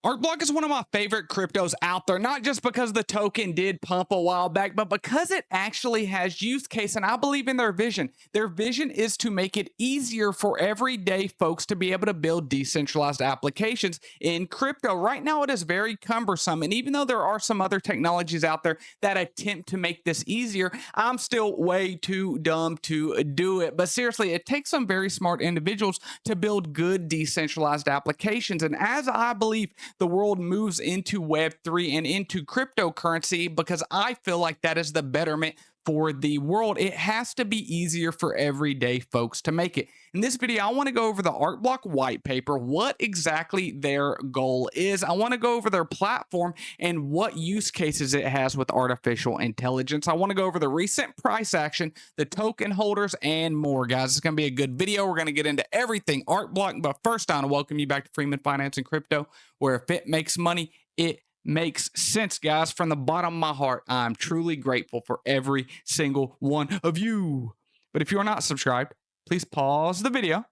Arcblock is one of my favorite cryptos out there, not just because the token did pump a while back, but because it actually has use case, and I believe in their vision. Their vision is to make it easier for everyday folks to be able to build decentralized applications in crypto. Right now, it is very cumbersome, and even though there are some other technologies out there that attempt to make this easier, I'm still way too dumb to do it. But seriously, it takes some very smart individuals to build good decentralized applications, and as I believe the world moves into Web3 and into cryptocurrency, because I feel like that is the betterment for the world, it has to be easier for everyday folks to make it. In this video, I want to go over the Arcblock white paper, what exactly their goal is. I want to go over their platform and what use cases it has with artificial intelligence. I want to go over the recent price action, the token holders, and more, guys. It's going to be a good video. We're going to get into everything Arcblock, but first, I want to welcome you back to Freeman Finance and Crypto, where if it makes money, it makes sense, guys. From the bottom of my heart, I'm truly grateful for every single one of you. But if you're not subscribed, please pause the video,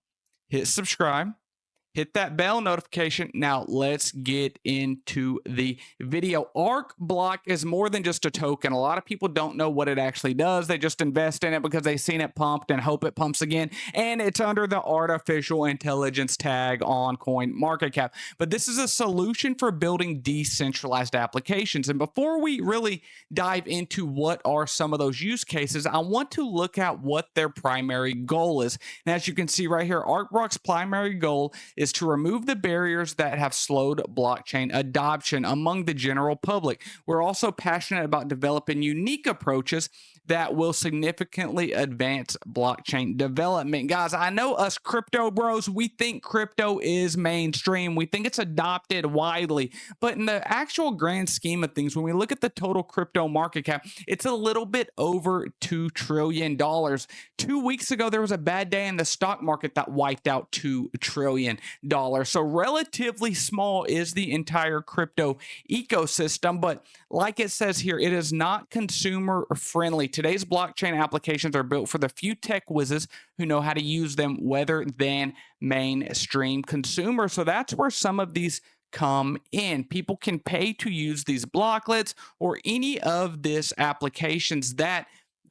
hit subscribe, hit that bell notification. Now let's get into the video. Arcblock is more than just a token. A lot of people don't know what it actually does. They just invest in it because they've seen it pumped and hope it pumps again. And it's under the artificial intelligence tag on CoinMarketCap. But this is a solution for building decentralized applications. And before we really dive into what are some of those use cases, I want to look at what their primary goal is. And as you can see right here, Arcblock's primary goal is to remove the barriers that have slowed blockchain adoption among the general public. We're also passionate about developing unique approaches that will significantly advance blockchain development. Guys, I know us crypto bros, we think crypto is mainstream. We think it's adopted widely. But in the actual grand scheme of things, when we look at the total crypto market cap, it's a little bit over $2 trillion. 2 weeks ago, there was a bad day in the stock market that wiped out $2 trillion. So relatively small is the entire crypto ecosystem. But like it says here, it is not consumer friendly. Today's blockchain applications are built for the few tech whizzes who know how to use them, rather than mainstream consumers. So that's where some of these come in. People can pay to use these blocklets or any of these applications that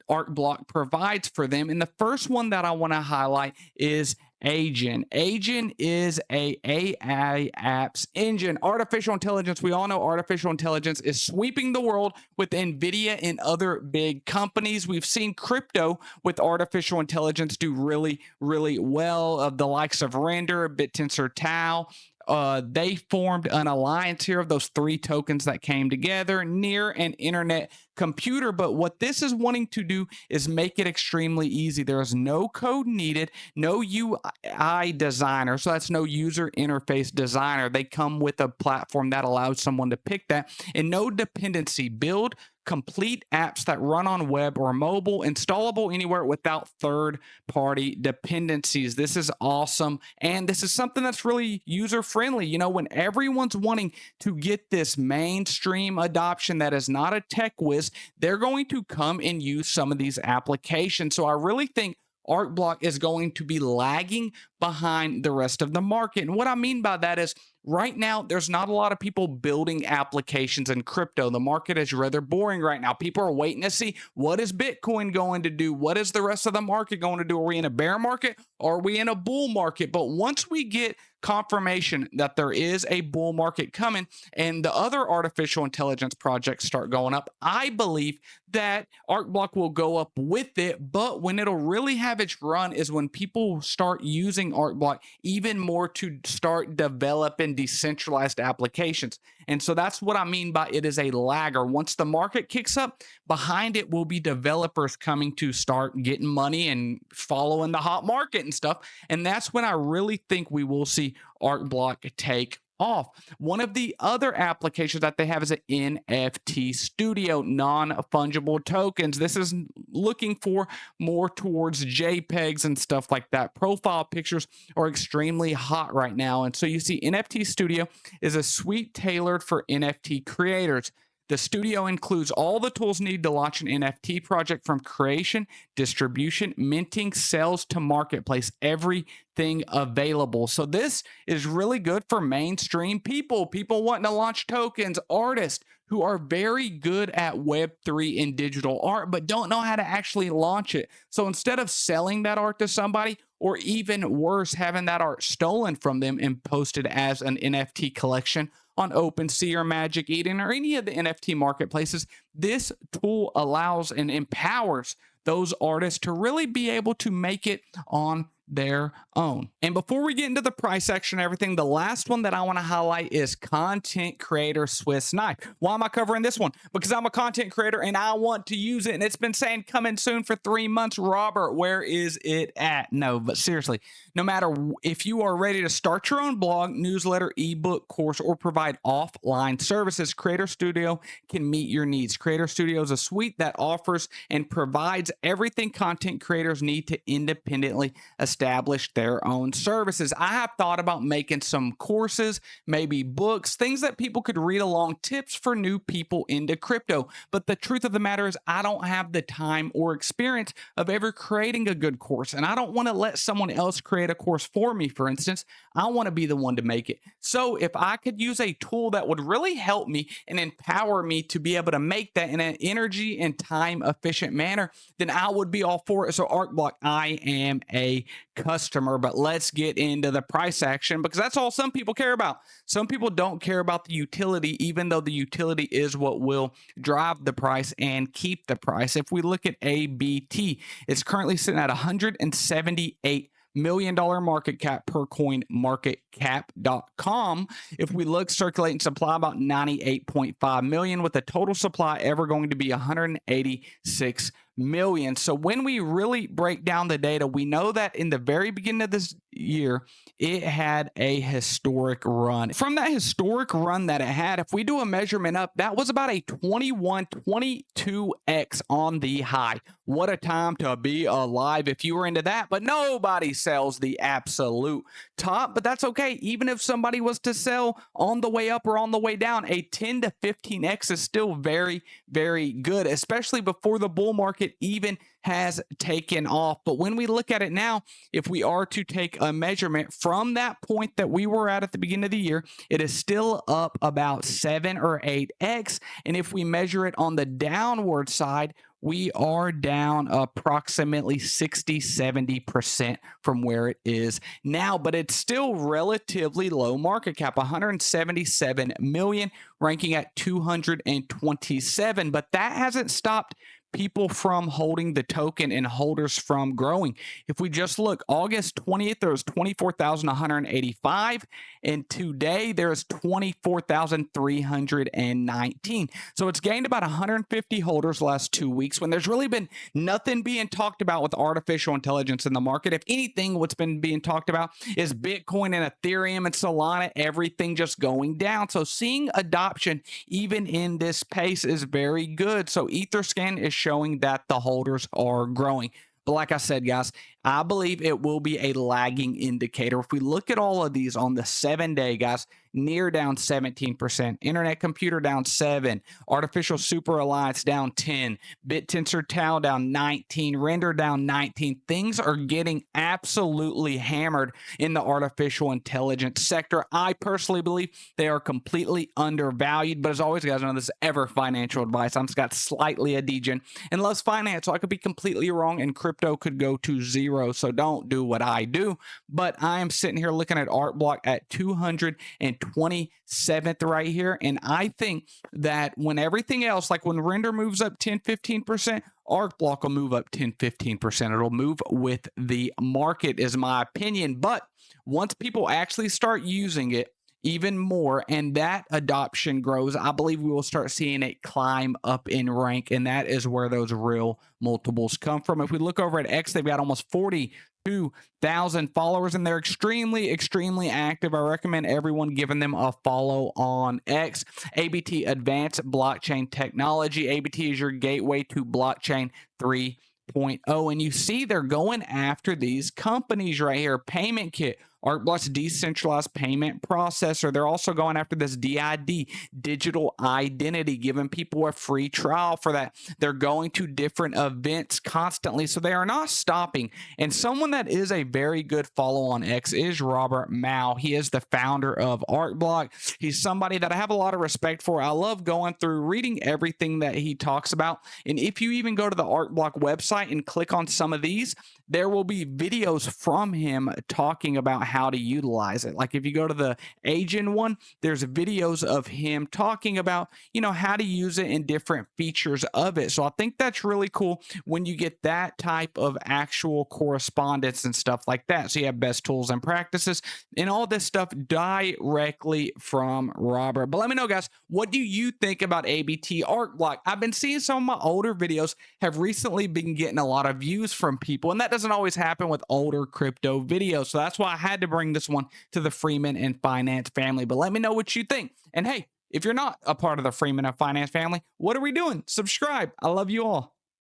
Arcblock provides for them. And the first one that I want to highlight is Agent. Agent is a AI apps engine. Artificial intelligence, we all know artificial intelligence is sweeping the world with NVIDIA and other big companies. We've seen crypto with artificial intelligence do really, really well. Of the likes of Render, Bittensor TAO, they formed an alliance here of those three tokens that came together near an internet computer. But what this is wanting to do is make it extremely easy. There is no code needed, no UI designer. So that's no user interface designer. They come with a platform that allows someone to pick that, and no dependency. Build complete apps that run on web or mobile, installable anywhere without third-party dependencies. This is awesome, and this is something that's really user-friendly. You know, when everyone's wanting to get this mainstream adoption that is not a tech whiz, they're going to come and use some of these applications. So I really think Arcblock is going to be lagging behind the rest of the market. And what I mean by that is, right now, there's not a lot of people building applications in crypto. The market is rather boring right now. People are waiting to see, what is Bitcoin going to do? What is the rest of the market going to do? Are we in a bear market? Are we in a bull market? But once we get confirmation that there is a bull market coming and the other artificial intelligence projects start going up, I believe that Arcblock will go up with it. But when it'll really have its run is when people start using Arcblock even more to start developing decentralized applications. And so that's what I mean by it is a lagger. Once the market kicks up, behind it will be developers coming to start getting money and following the hot market and stuff. And that's when I really think we will see Arcblock take off. One of the other applications that they have is an NFT studio, non-fungible tokens. This is looking for more towards JPEGs and stuff like that. Profile pictures are extremely hot right now. And so you see NFT studio is a suite tailored for NFT creators. The studio includes all the tools needed to launch an NFT project, from creation, distribution, minting, sales to marketplace, everything available. So this is really good for mainstream people wanting to launch tokens, artists who are very good at Web3 and digital art, but don't know how to actually launch it. So instead of selling that art to somebody, or even worse, having that art stolen from them and posted as an NFT collection on OpenSea or Magic Eden or any of the NFT marketplaces, this tool allows and empowers those artists to really be able to make it on their own. And before we get into the price action and everything, the last one that I want to highlight is Content Creator Swiss Knife. Why am I covering this one? Because I'm a content creator and I want to use it, and it's been saying coming soon for 3 months. Robert, where is it at? No, but seriously, no matter if you are ready to start your own blog, newsletter, ebook, course, or provide offline services, Creator Studio can meet your needs. Creator Studio is a suite that offers and provides everything content creators need to independently establish their own services. I have thought about making some courses, maybe books, things that people could read along, tips for new people into crypto. But the truth of the matter is, I don't have the time or experience of ever creating a good course, and I don't want to let someone else create a course for me. For instance, I want to be the one to make it. So if I could use a tool that would really help me and empower me to be able to make that in an energy and time efficient manner, then I would be all for it. So Arcblock, I am a customer. But let's get into the price action, because that's all some people care about. Some people don't care about the utility, even though the utility is what will drive the price and keep the price. If we look at ABT, it's currently sitting at $178 million market cap per coin marketcap.com. If we look, circulating supply about 98.5 million, with the total supply ever going to be 186 million. So when we really break down the data, we know that in the very beginning of this year, it had a historic run. From that historic run that it had, if we do a measurement up, that was about a 22x on the high. What a time to be alive if you were into that. But nobody sells the absolute top, but that's okay. Even if somebody was to sell on the way up or on the way down, a 10 to 15x is still very, very good, especially before the bull market even has taken off. But when we look at it now, if we are to take a measurement from that point that we were at the beginning of the year, it is still up about 7 or 8x. And if we measure it on the downward side, we are down approximately 60-70% from where it is now, but it's still relatively low market cap, 177 million, ranking at 227. But that hasn't stopped people from holding the token and holders from growing. If we just look, August 20th, there was 24,185, and today there's 24,319. So it's gained about 150 holders last 2 weeks, when there's really been nothing being talked about with artificial intelligence in the market. If anything, what's been being talked about is Bitcoin and Ethereum and Solana, everything just going down. So seeing adoption even in this pace is very good. So Etherscan is showing that the holders are growing. But like I said, guys, I believe it will be a lagging indicator. If we look at all of these on the 7-day, guys, NEAR down 17%, Internet Computer down 7%, Artificial Super Alliance down 10%, Bittensor TAO down 19%, Render down 19%. Things are getting absolutely hammered in the artificial intelligence sector. I personally believe they are completely undervalued. But as always, guys, know this is ever financial advice. I'm Scott, slightly a degen, and loves finance, so I could be completely wrong, and crypto could go to zero. So don't do what I do. But I am sitting here looking at Arcblock at 227th right here. And I think that when everything else, like when Render moves up 10-15%, Arcblock will move up 10-15%. It'll move with the market, is my opinion. But once people actually start using it even more and that adoption grows, I believe we will start seeing it climb up in rank, and that is where those real multiples come from. If we look over at X, they've got almost 42,000 followers, and they're extremely, extremely active. I recommend everyone giving them a follow on X. ABT, Advanced Blockchain Technology. ABT is your gateway to blockchain 3.0, and you see they're going after these companies right here. Payment Kit, Arcblock's decentralized payment processor. They're also going after this DID, digital identity, giving people a free trial for that. They're going to different events constantly, so they are not stopping. And someone that is a very good follow on X is Robert Mao. He is the founder of Arcblock. He's somebody that I have a lot of respect for. I love going through, reading everything that he talks about. And if you even go to the Arcblock website and click on some of these, there will be videos from him talking about how to utilize it. Like if you go to the agent one, there's videos of him talking about, how to use it and different features of it. So I think that's really cool when you get that type of actual correspondence and stuff like that. So you have best tools and practices and all this stuff directly from Robert. But let me know, guys, what do you think about ABT Arcblock? I've been seeing some of my older videos have recently been getting a lot of views from people, and that doesn't always happen with older crypto videos. So that's why I had to bring this one to the Freeman and Finance family. But let me know what you think. And hey, if you're not a part of the Freeman and Finance family, what are we doing? Subscribe. I love you all.